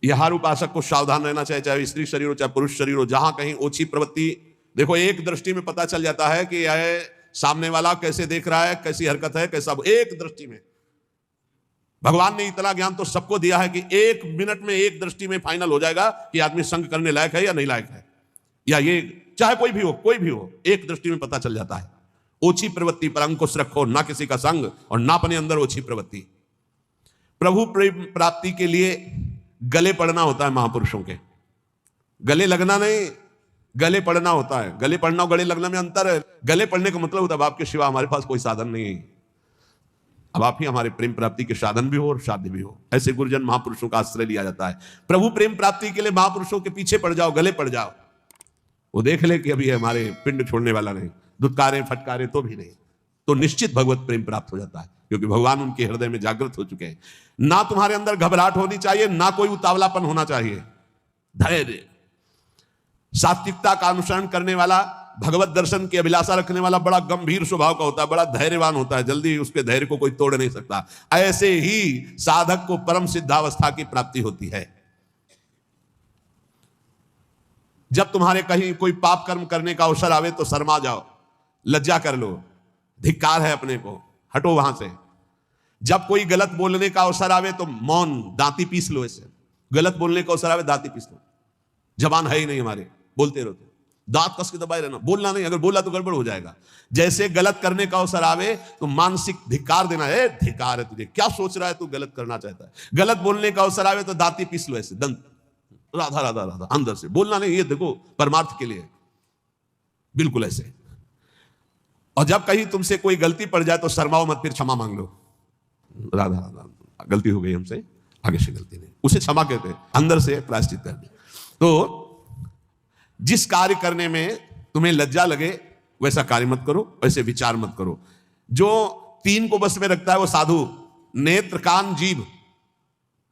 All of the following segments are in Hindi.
यह हर उपासक को सावधान रहना चाहिए, चाहे स्त्री शरीर हो चाहे पुरुष शरीर हो। जहां कहीं ओछी प्रवृत्ति, देखो एक दृष्टि में पता चल जाता है कि यह सामने वाला कैसे देख रहा है, कैसी हरकत है, कैसा, एक दृष्टि में। भगवान ने इतना ज्ञान तो सबको दिया है कि 1 मिनट में एक दृष्टि में फाइनल हो जाएगा कि आदमी संग करने लायक है या नहीं लायक है, या ये चाहे कोई भी हो, एक दृष्टि में पता चल जाता है। ओछी प्रवृत्ति पर अंकुश रखो, ना किसी का संग और ना अपने अंदर ओछी प्रवृत्ति। प्रभु प्रेम प्राप्ति के लिए गले पड़ना होता है महापुरुषों के, गले लगना नहीं, गले पड़ना होता है। गले पड़ना और गले लगना में अंतर है। गले पड़ने का मतलब होता है आपके सिवा हमारे पास कोई साधन नहीं है, अब आप ही हमारे प्रेम प्राप्ति के साधन भी हो और साध्य भी हो। ऐसे गुरुजन महापुरुषों का आश्रय लिया जाता है। प्रभु प्रेम प्राप्ति के लिए महापुरुषों के पीछे पड़ जाओ, गले पड़ जाओ, वो देख ले कि अभी हमारे पिंड छोड़ने वाला नहीं, दुत्कारे फटकारे तो भी नहीं, तो निश्चित भगवत प्रेम प्राप्त हो जाता है, क्योंकि भगवान उनके हृदय में जागृत हो चुके हैं। ना तुम्हारे अंदर घबराहट होनी चाहिए, ना कोई उतावलापन होना चाहिए। धैर्य, सात्विकता का अनुसरण करने वाला, भगवत दर्शन की अभिलाषा रखने वाला बड़ा गंभीर स्वभाव का होता है, बड़ा धैर्यवान होता है, जल्दी उसके धैर्य को कोई तोड़ नहीं सकता। ऐसे ही साधक को परम सिद्धावस्था की प्राप्ति होती है। जब तुम्हारे कहीं कोई पाप कर्म करने का अवसर आवे तो शर्मा जाओ, लज्जा कर लो, धिक्कार है अपने को, हटो वहां से। जब कोई गलत बोलने का अवसर आवे तो मौन, दांती पीस लो। ऐसे गलत बोलने का अवसर आवे दांती पीस लो, जबान है ही नहीं हमारे, बोलते रहो, दांत कस के दबाए रहना, बोलना नहीं, अगर बोला तो गड़बड़ हो जाएगा। जैसे गलत करने का अवसर आवे तो मानसिक धिक्कार देना है, धिक्कार है तुझे, क्या सोच रहा है तू, गलत करना चाहता है। गलत बोलने का अवसर आवे तो दांती पीस लो, ऐसे दंत, राधा राधा राधा, अंदर से बोलना नहीं, ये देखो परमार्थ के लिए, बिल्कुल ऐसे। और जब कहीं तुमसे कोई गलती पड़ जाए तो शर्माओ मत, फिर क्षमा मांग लो, राधा राधा गलती हो गई हमसे, आगे से गलती नहीं, उसे क्षमा कहते हैं, अंदर से प्रायश्चित कर दे। तो जिस कार्य करने में तुम्हें लज्जा लगे वैसा कार्य मत करो, वैसे विचार मत करो। जो 3 को बस में रखता है वो साधु, नेत्र कान जीभ,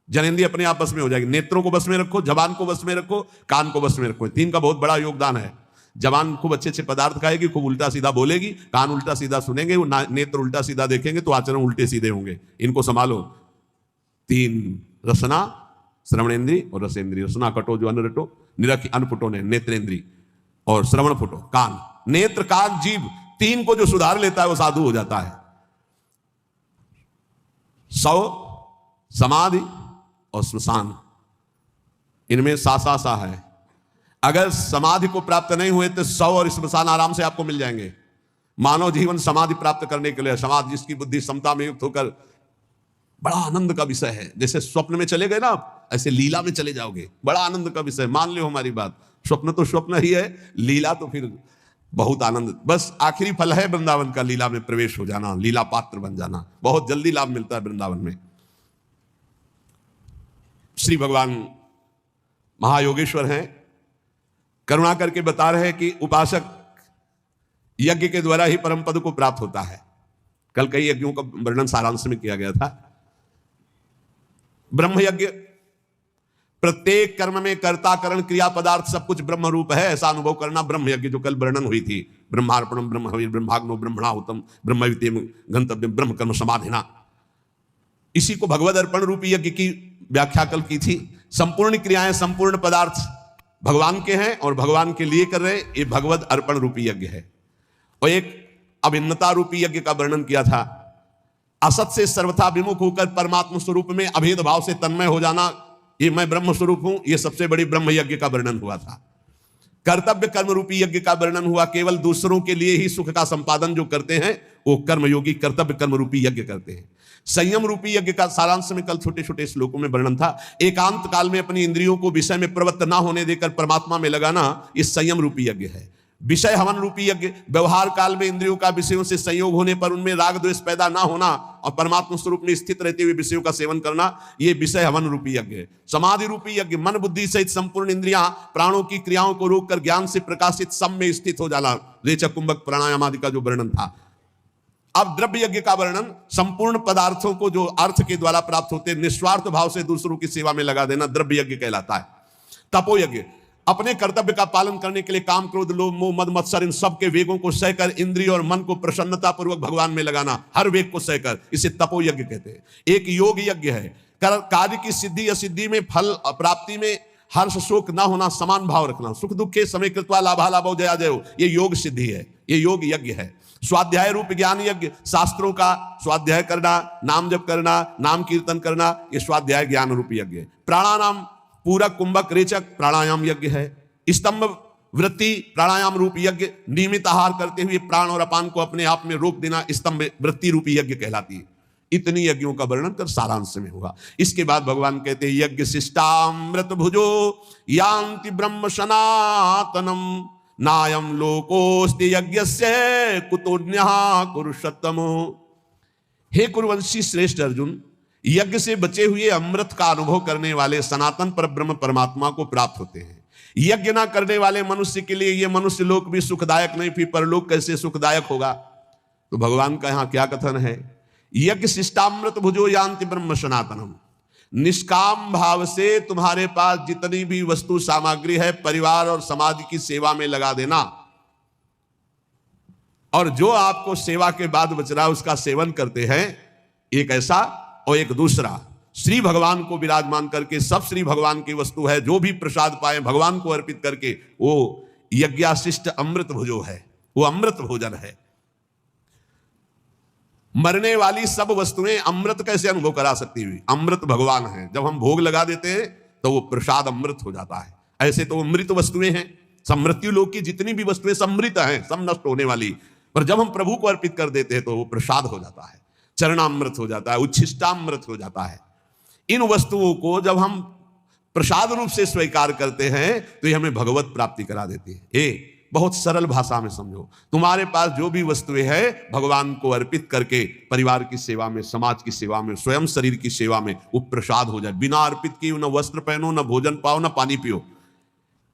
जनेंद्रिय अपने आप बस में हो जाएगी। नेत्रों को बस में रखो, जबान को बस में रखो, कान को बस में रखो। 3 का बहुत बड़ा योगदान है। जबान खूब अच्छे अच्छे पदार्थ खाएगी, खूब उल्टा सीधा बोलेगी, कान उल्टा सीधा सुनेंगे, नेत्र उल्टा सीधा देखेंगे तो आचरण उल्टे सीधे होंगे। इनको संभालो। 3 रसना, श्रवणेन्द्री और रसेंद्री। रसना कटो जो अन्न रटो, निरखी अन्न फुटो ने नेत्रेंद्री, और श्रवण फुटो कान। नेत्र कान जीभ 3 को जो सुधार लेता है वो साधु हो जाता है। 100 समाधि और श्मशान, इनमें सा है। अगर समाधि को प्राप्त नहीं हुए तो 100 और श्मशान आराम से आपको मिल जाएंगे। मानव जीवन समाधि प्राप्त करने के लिए, समाधि जिसकी बुद्धि समता में युक्त होकर, बड़ा आनंद का विषय है। जैसे स्वप्न में चले गए ना आप, ऐसे लीला में चले जाओगे, बड़ा आनंद का विषय। मान लो हमारी बात, स्वप्न तो स्वप्न ही है, लीला तो फिर बहुत आनंद। बस आखिरी फल है वृंदावन का, लीला में प्रवेश हो जाना, लीला पात्र बन जाना, बहुत जल्दी लाभ मिलता है वृंदावन में। श्री भगवान महायोगेश्वर हैं, करुणा करके बता रहे हैं कि उपासक यज्ञ के द्वारा ही परम पद को प्राप्त होता है। कल कई यज्ञों का वर्णन सारांश में किया गया था। ब्रह्म यज्ञ, प्रत्येक कर्म में कर्ता करण क्रिया पदार्थ सब कुछ ब्रह्म रूप है, ऐसा अनुभव करना ब्रह्म यज्ञ, जो कल वर्णन हुई थी। ब्रह्मार्पणम ब्रह्म हविर् ब्रह्माग्नो ब्रह्मणाहुतम ब्रह्मविद्यम गंतव्यम ब्रह्म कर्म समाधिना। इसी को भगवद अर्पण रूपी यज्ञ की व्याख्या कल की थी। संपूर्ण क्रियाएं, संपूर्ण पदार्थ भगवान के हैं और भगवान के लिए कर रहे, ये भगवद अर्पण रूपी यज्ञ है। और एक अभिन्नता रूपी यज्ञ का वर्णन किया था। असत से सर्वथा विमुख होकर परमात्मा स्वरूप में अभेद भाव से तन्मय हो जाना, ये मैं ब्रह्म स्वरूप हूं, ये सबसे बड़ी ब्रह्म यज्ञ का वर्णन हुआ था। कर्तव्य कर्म रूपी यज्ञ का वर्णन हुआ। केवल दूसरों के लिए ही सुख का संपादन जो करते हैं वो कर्मयोगी कर्तव्य कर्म रूपी यज्ञ करते हैं। संयम रूपी यज्ञ का सारांश में कल छोटे छोटे श्लोकों में वर्णन था। एकांत काल में अपनी इंद्रियों को विषय में प्रवृत्त ना होने देकर परमात्मा में लगाना, ये संयम रूपी यज्ञ है। विषय हवन रूपी यज्ञ, व्यवहार काल में इंद्रियों का विषयों से संयोग होने पर उनमें राग द्वेष पैदा ना होना और परमात्मा स्वरूप में स्थित रहते हुए विषयों का सेवन करना, ये विषय हवन रूपी यज्ञ है। समाधि रूपी यज्ञ, मन बुद्धि सहित संपूर्ण इंद्रियां प्राणों की क्रियाओं को रोककर ज्ञान से प्रकाशित सम में स्थित हो जाना, रेचक कुंभक प्राणायाम आदि का जो वर्णन था। अब द्रव्य यज्ञ का वर्णन, संपूर्ण पदार्थों को जो अर्थ के द्वारा प्राप्त होते निस्वार्थ भाव से दूसरों की सेवा में लगा देना द्रव्य यज्ञ कहलाता है। तपो यज्ञ, अपने कर्तव्य का पालन करने के लिए काम क्रोध लोभ मोह मद मत्सर इन सब के वेगों को सहकर इंद्रिय और मन को प्रसन्नता पूर्वक भगवान में लगाना, हर वेग को सहकर, इसे तपो यज्ञ कहते हैं। एक योग यज्ञ है, कार्य की सिद्धि असिद्धि में, फल प्राप्ति में हर्ष शोक ना होना, समान भाव रखना। सुख दुखे समय कृत्वा लाभा लाभो जया जयो, ये योग सिद्धि है, ये योग यज्ञ है। स्वाध्याय रूप ज्ञान यज्ञ, शास्त्रों का स्वाध्याय करना, नाम जप करना, नाम कीर्तन करना, ये स्वाध्याय ज्ञान रूप यज्ञ है। प्राणायाम पूरक कुंभक रेचक प्राणायाम यज्ञ है। स्तंभ वृत्ति प्राणायाम रूप यज्ञ, नियमित आहार करते हुए प्राण और अपान को अपने आप में रोक देना स्तंभ वृत्ति रूपी यज्ञ कहलाती है। इतनी यज्ञों का वर्णन कर सारांश में होगा। इसके बाद भगवान कहते हैं यज्ञ शिष्टामृत भुजो यान्ति ब्रह्म सनातनम नायम लोकोस्ति यज्ञस्य कुतोन्यः कुरुषत्तमो। हे कुरुवंशी श्रेष्ठ अर्जुन, यज्ञ से बचे हुए अमृत का अनुभव करने वाले सनातन पर ब्रह्म परमात्मा को प्राप्त होते हैं। यज्ञ ना करने वाले मनुष्य के लिए यह मनुष्य लोक भी सुखदायक नहीं, फिर परलोक कैसे सुखदायक होगा। तो भगवान का यहां क्या कथन है, यज्ञ शिष्टामृत भुजो यान्ति ब्रह्म सनातनम। निष्काम भाव से तुम्हारे पास जितनी भी वस्तु सामग्री है परिवार और समाज की सेवा में लगा देना, और जो आपको सेवा के बाद बच रहा है उसका सेवन करते हैं। एक ऐसा और एक दूसरा, श्री भगवान को विराजमान करके, सब श्री भगवान की वस्तु है, जो भी प्रसाद पाए भगवान को अर्पित करके, वो यज्ञाशिष्ट अमृत भुजो है, वो अमृत भोजन है। मरने वाली सब वस्तुएं अमृत कैसे अनुभव करा सकती हुई, अमृत भगवान है। जब हम भोग लगा देते हैं तो वो प्रसाद अमृत हो जाता है। ऐसे तो अमृत वस्तुएं हैं, सब मृत्यु लोक की जितनी भी वस्तुएं समृत हैं, सब नष्ट होने वाली, पर जब हम प्रभु को अर्पित कर देते हैं तो वो प्रसाद हो जाता है, चरणामृत हो जाता है, उच्छिष्टामृत हो जाता है। इन वस्तुओं को जब हम प्रसाद रूप से स्वीकार करते हैं तो ये हमें भगवत प्राप्ति करा देती है। बहुत सरल भाषा में समझो, तुम्हारे पास जो भी वस्तुएं हैं भगवान को अर्पित करके परिवार की सेवा में, समाज की सेवा में, स्वयं शरीर की सेवा में वो प्रसाद हो जाए। बिना अर्पित किए न वस्त्र पहनो, न भोजन पाओ, न पानी पियो।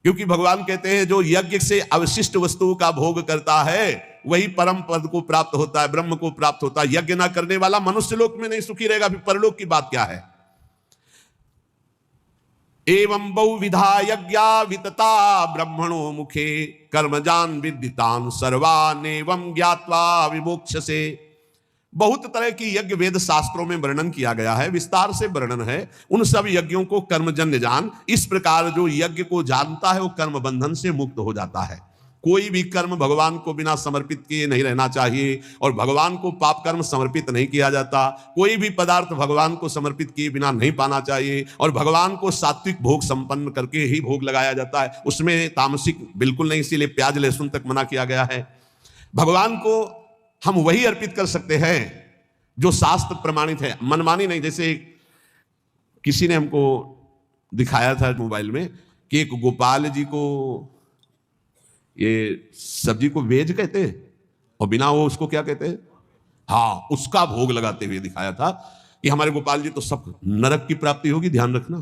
क्योंकि भगवान कहते हैं जो यज्ञ से अवशिष्ट वस्तुओं का भोग करता है वही परम पद को प्राप्त होता है, ब्रह्म को प्राप्त होता है। यज्ञ ना करने वाला मनुष्य लोक में नहीं सुखी रहेगा, फिर परलोक की बात क्या है। एवं बहुविधा यज्ञा वितता ब्रह्मणो मुखे कर्मजान विदितान सर्वान एवं ज्ञात्वा विमोक्षसे। बहुत तरह की यज्ञ वेद शास्त्रों में वर्णन किया गया है, विस्तार से वर्णन है। उन सब यज्ञों को कर्मजन्य जान। इस प्रकार जो यज्ञ को जानता है वो कर्म बंधन से मुक्त हो जाता है। कोई भी कर्म भगवान को बिना समर्पित किए नहीं रहना चाहिए, और भगवान को पाप कर्म समर्पित नहीं किया जाता। कोई भी पदार्थ भगवान को समर्पित किए बिना नहीं पाना चाहिए, और भगवान को सात्विक भोग संपन्न करके ही भोग लगाया जाता है, उसमें तामसिक बिल्कुल नहीं। इसीलिए प्याज लहसुन तक मना किया गया है। भगवान को हम वही अर्पित कर सकते हैं जो शास्त्र प्रमाणित है, मनमानी नहीं। जैसे किसी ने हमको दिखाया था मोबाइल में कि एक गोपाल जी को ये सब्जी को वेज कहते हैं और बिना वो उसको क्या कहते हैं, हाँ, उसका भोग लगाते हुए दिखाया था कि हमारे गोपाल जी तो सब नरक की प्राप्ति होगी। ध्यान रखना,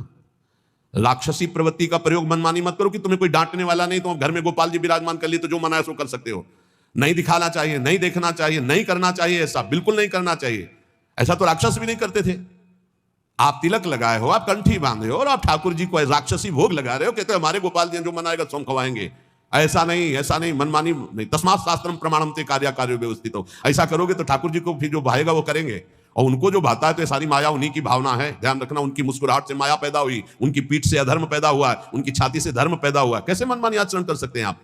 राक्षसी प्रवृत्ति का प्रयोग मनमानी मत करो कि तुम्हें कोई डांटने वाला नहीं तो घर में गोपाल जी विराजमान कर लिए तो जो मना है सो कर सकते हो। नहीं दिखाना चाहिए, नहीं देखना चाहिए, नहीं करना चाहिए, ऐसा बिल्कुल नहीं करना चाहिए। ऐसा तो राक्षस भी नहीं करते थे। आप तिलक लगाए हो, आप कंठी बांधे हो और आप ठाकुर जी को राक्षसी भोग लगा रहे हो, कहते हो हमारे गोपाल जी जो मनाएगा सो हम खवाएंगे। ऐसा नहीं, ऐसा नहीं, मनमानी नहीं। तस्मात् शास्त्रम प्रमाणम ते कार्य व्यवस्थित हो। ऐसा करोगे तो ठाकुर जी को फिर जो भाएगा वो करेंगे, और उनको जो भाता है तो ये सारी माया उन्हीं की भावना है। ध्यान रखना, उनकी मुस्कुराहट से माया पैदा हुई, उनकी पीठ से अधर्म पैदा हुआ, उनकी छाती से धर्म पैदा हुआ। कैसे मनमानी आचरण कर सकते हैं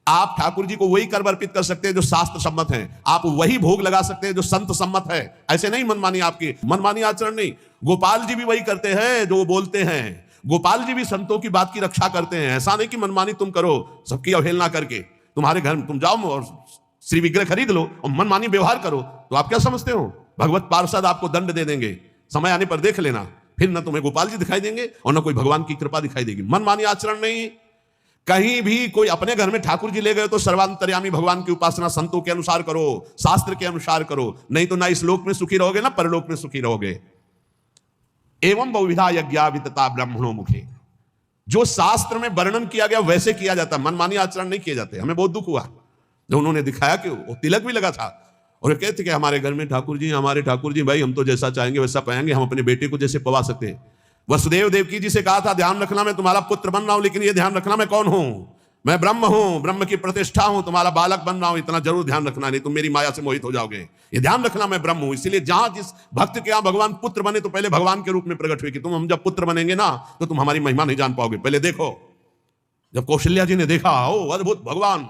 आप ठाकुर जी को वही कर्म अर्पित कर सकते हैं जो शास्त्र सम्मत है, आप वही भोग लगा सकते हैं जो संत सम्मत है। ऐसे नहीं मनमानी, आपकी मनमानी आचरण नहीं। गोपाल जी भी वही करते हैं जो बोलते हैं। गोपाल जी भी संतों की बात की रक्षा करते हैं। ऐसा नहीं कि मनमानी तुम करो सबकी अवहेलना करके। तुम्हारे घर में तुम जाओ और श्री विग्रह खरीद लो और मनमानी व्यवहार करो तो आप क्या समझते हो भगवत पार्षद आपको दंड दे देंगे। समय आने पर देख लेना, फिर न तुम्हें गोपाल जी दिखाई देंगे और न कोई भगवान की कृपा दिखाई देगी। मनमानी आचरण नहीं। कहीं भी कोई अपने घर में ठाकुर जी ले गए तो सर्वांतर्यामी भगवान की उपासना संतों के अनुसार करो, शास्त्र के अनुसार करो, नहीं तो ना इस लोक में सुखी रहोगे ना परलोक में सुखी रहोगे। एवं बहुविधा यज्ञा वितता ब्रह्मणो मुखे। जो शास्त्र में वर्णन किया गया वैसे किया जाता, मनमानी आचरण नहीं किए जाते। हमें बहुत दुख हुआ जो उन्होंने दिखाया कि वो तिलक भी लगा था और कहते कि हमारे घर में ठाकुर जी, हमारे ठाकुर जी, भाई हम तो जैसा चाहेंगे वैसा पाएंगे, हम अपने बेटे को जैसे पवा सकते हैं। वसुदेव देवकी जी से कहा था ध्यान रखना मैं तुम्हारा पुत्र बन रहा हूं, लेकिन ये ध्यान रखना मैं कौन हूं। मैं ब्रह्म हूं, ब्रह्म की प्रतिष्ठा हूं, तुम्हारा बालक बन रहा हूं, इतना जरूर ध्यान रखना, नहीं तुम मेरी माया से मोहित हो जाओगे। ये ध्यान रखना मैं ब्रह्म हूं। इसीलिए जहां जिस भक्त के यहां भगवान पुत्र बने तो पहले भगवान के रूप में प्रकट हुए कि तुम हम जब पुत्र बनेंगे ना तो तुम हमारी महिमा नहीं जान पाओगे, पहले देखो। जब कौशल्या जी ने देखा ओ अद्भुत भगवान,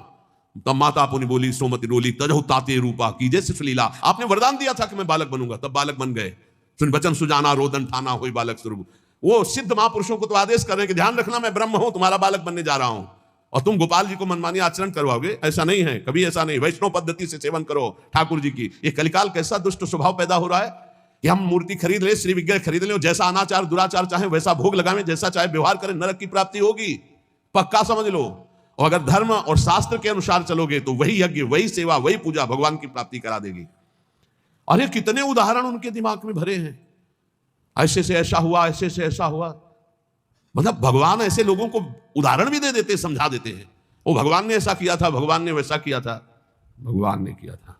तब माता पुनि बोली सोमति डोली तजहु ताते रूपा की जैसे सुलीला। आपने वरदान दिया था कि मैं बालक बनूंगा, तब बालक बन गए। सुन बचन सुजाना रोदन ठाना हुई बालक स्वरूप। वो सिद्ध महापुरुषों को तो आदेश कर रहे हैं कि ध्यान रखना मैं ब्रह्म हूं, तुम्हारा बालक बनने जा रहा हूं, और तुम गोपाल जी को मनमानी आचरण करवाओगे, ऐसा नहीं है, कभी ऐसा नहीं। वैष्णव पद्धति से सेवन करो ठाकुर जी की। ये कलिकाल कैसा दुष्ट स्वभाव पैदा हो रहा है कि हम मूर्ति खरीद ले, श्री विग्रह खरीद ले, जैसा अनाचार दुराचार चाहे वैसा भोग लगावे, जैसा चाहे व्यवहार करें, नरक की प्राप्ति होगी, पक्का समझ लो। और अगर धर्म और शास्त्र के अनुसार चलोगे तो वही यज्ञ, वही सेवा, वही पूजा भगवान की प्राप्ति करा देगी। अरे कितने उदाहरण उनके दिमाग में भरे हैं, ऐसे से ऐसा हुआ, ऐसे से ऐसा हुआ। मतलब भगवान ऐसे लोगों को उदाहरण भी दे देते, समझा देते हैं। वो भगवान ने ऐसा किया था, भगवान ने वैसा किया था, भगवान ने किया था।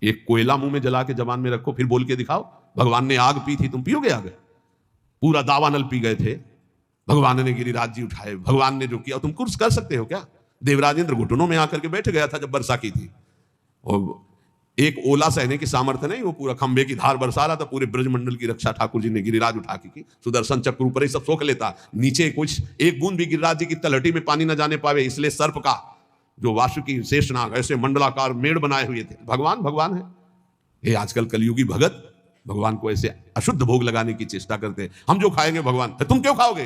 एक कोयला मुंह में जला के जबान में रखो, फिर बोल के दिखाओ भगवान ने आग पी थी, तुम पियोगे आग? पूरा दावानल पी गए थे, भगवान ने गिरिराज जी उठाए, भगवान ने जो किया तुम कुछ कर सकते हो क्या? देवराजेंद्र घुटनों में आकर के बैठ गया था जब वर्षा की थी, और एक ओला सहने की सामर्थ्य नहीं, वो पूरा खंबे की धार बरसा रहा था। पूरे ब्रजमंडल की रक्षा ठाकुर जी ने गिरिराज उठा के की। सुदर्शन चक्र ऊपर ही सब सोख लेता, नीचे कुछ एक बूंद भी गिरिराज जी की तलहटी में पानी न जाने पावे, इसलिए सर्प का जो वासुकी शेषनाग ऐसे मंडलाकार मेड़ बनाए हुए थे। भगवान भगवान है। ये आजकल कलयुगी भगत भगवान को ऐसे अशुद्ध भोग लगाने की चेष्टा करते हैं। हम जो खाएंगे भगवान, तुम क्यों खाओगे?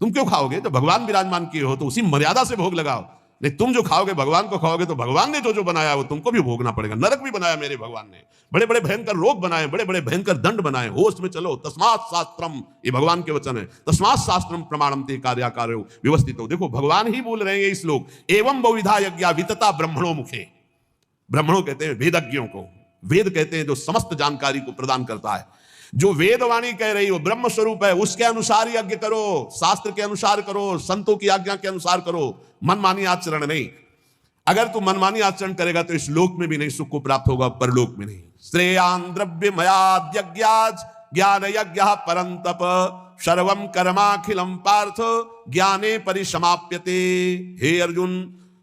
तुम क्यों खाओगे? जब भगवान विराजमान किए हो तो उसी मर्यादा से भोग लगाओ। नहीं, तुम जो खाओगे भगवान को खाओगे तो भगवान ने जो बनाया वो तुमको भी भोगना पड़ेगा। नरक भी बनाया मेरे भगवान ने, बड़े बड़े भयंकर रोग बनाए, बड़े बड़े भयंकर दंड बनाए। होश में चलो। तस्मात् शास्त्रम, ये भगवान के वचन है, तस्मात् शास्त्रम प्रमाणम ते कार्याकारो व्यवस्थितो। देखो भगवान ही बोल रहे हैं ये श्लोक। एवं बहुविधा यज्ञा वितता ब्रह्मणो मुखे। ब्रह्मणों कहते हैं वेदज्ञों को, वेद कहते हैं जो समस्त जानकारी को प्रदान करता है। जो वेदवाणी कह रही हो ब्रह्म स्वरूप है, उसके अनुसार यज्ञ करो, शास्त्र के अनुसार करो, संतों की आज्ञा के अनुसार करो, मनमानी आचरण नहीं। अगर तू मनमानी आचरण करेगा तो इस लोक में भी नहीं सुख को प्राप्त होगा, परलोक में नहीं। श्रेयान द्रव्य मयाद्यज्ञाज ज्ञान यज्ञ परंतप सर्वम कर्माखिलम पार्थ ज्ञाने परिसमाप्यते। हे अर्जुन,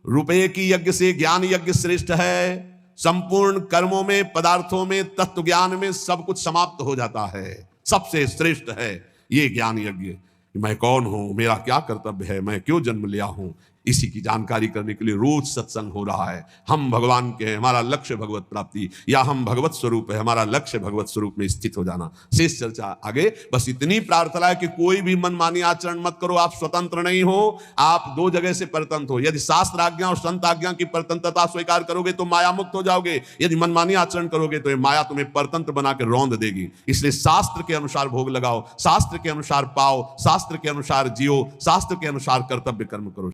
रुपये की यज्ञ से ज्ञान यज्ञ श्रेष्ठ है। संपूर्ण कर्मों में, पदार्थों में, तत्व ज्ञान में सब कुछ समाप्त हो जाता है। सबसे श्रेष्ठ है ये ज्ञान यज्ञ। मैं कौन हूं, मेरा क्या कर्तव्य है, मैं क्यों जन्म लिया हूं, इसी की जानकारी करने के लिए रोज सत्संग हो रहा है। हम भगवान के हैं, हमारा लक्ष्य भगवत प्राप्ति, या हम भगवत स्वरूप है, हमारा लक्ष्य भगवत स्वरूप में स्थित हो जाना। शेष चर्चा आगे। बस इतनी प्रार्थना है कि कोई भी मनमानी आचरण मत करो। आप स्वतंत्र नहीं हो, आप दो जगह से परतंत्र हो। यदि शास्त्र आज्ञा और संत आज्ञा की परतंत्रता स्वीकार करोगे तो माया मुक्त हो जाओगे। यदि मनमानी आचरण करोगे तो ये माया तुम्हें परतंत्र बना के रौंद देगी। इसलिए शास्त्र के अनुसार भोग लगाओ, शास्त्र के अनुसार पाओ, शास्त्र के अनुसार जियो, शास्त्र के अनुसार कर्तव्य कर्म करो।